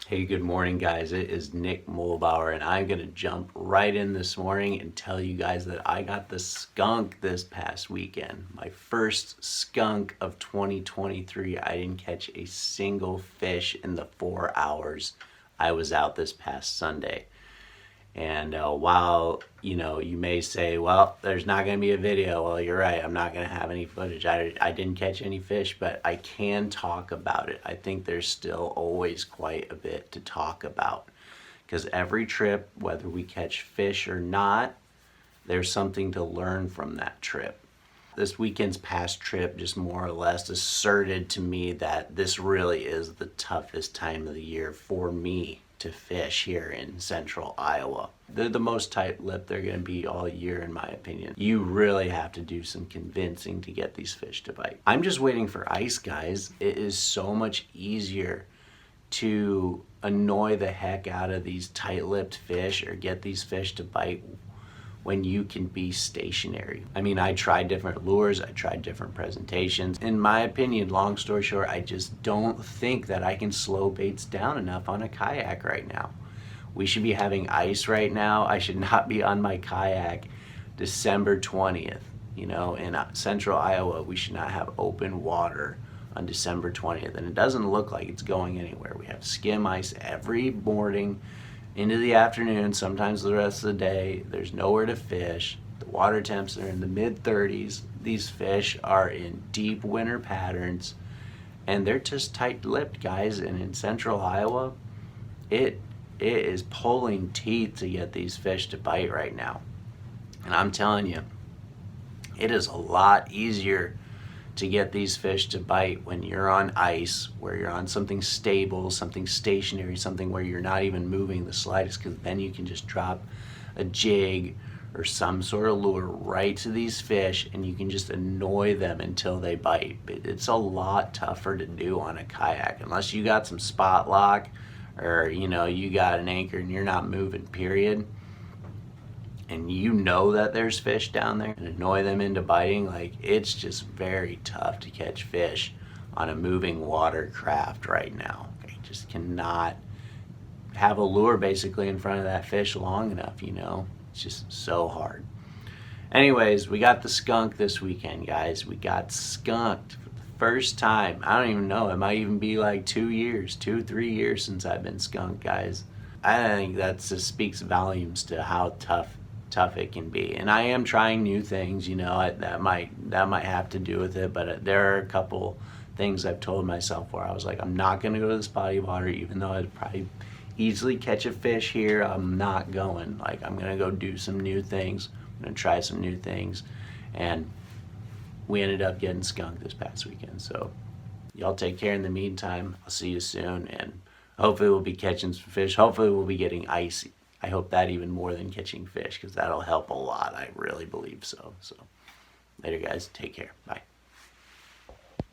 Hey, good morning, guys. It is Nick Mulbauer, and I'm going to jump right in this morning and tell you guys that I got the skunk this past weekend. My first skunk of 2023. I didn't catch a single fish in the 4 hours I was out this past Sunday. And while, you may say, well, there's not going to be a video. Well, you're right. I'm not going to have any footage. I didn't catch any fish, but I can talk about it. I think there's still always quite a bit to talk about. Because every trip, whether we catch fish or not, there's something to learn from that trip. This weekend's past trip just more or less asserted to me that this really is the toughest time of the year for me to fish here in central Iowa. They're the most tight-lipped they're going to be all year, in my opinion. You really have to do some convincing to get these fish to bite. I'm just waiting for ice, guys. It is so much easier to annoy the heck out of these tight-lipped fish or get these fish to bite when you can be stationary. I mean, I tried different lures, I tried different presentations. In my opinion, long story short, I just don't think that I can slow baits down enough on a kayak right now. We should be having ice right now. I should not be on my kayak December 20th. In central Iowa, we should not have open water on December 20th. And it doesn't look like it's going anywhere. We have skim ice every morning into the afternoon, sometimes the rest of the day. There's nowhere to fish. The water temps are in the mid-30s. These fish are in deep winter patterns, and they're just tight-lipped, guys. And in central Iowa, it is pulling teeth to get these fish to bite right now. And I'm telling you, it is a lot easier to get these fish to bite when you're on ice, where you're on something stable, something stationary, something where you're not even moving the slightest, because then you can just drop a jig or some sort of lure right to these fish and you can just annoy them until they bite. It's a lot tougher to do on a kayak unless you got some spot lock or you got an anchor and you're not moving, period. And that there's fish down there and annoy them into biting. Like, it's just very tough to catch fish on a moving watercraft right now. You just cannot have a lure basically in front of that fish long enough, It's just so hard. Anyways, we got the skunk this weekend, guys. We got skunked for the first time. I don't even know. It might even be like 2 years, 3 years since I've been skunked, guys. I think that just speaks volumes to how tough it can be. And I am trying new things, that might have to do with it, but there are a couple things I've told myself where I was like, I'm not going to go to this body of water, even though I'd probably easily catch a fish here. I'm not going. Like, I'm going to go do some new things. I'm going to try some new things. And we ended up getting skunked this past weekend. So y'all take care in the meantime. I'll see you soon, and hopefully we'll be catching some fish. Hopefully we'll be getting icy. I hope that even more than catching fish, because that'll help a lot. I really believe so. So later, guys. Take care. Bye.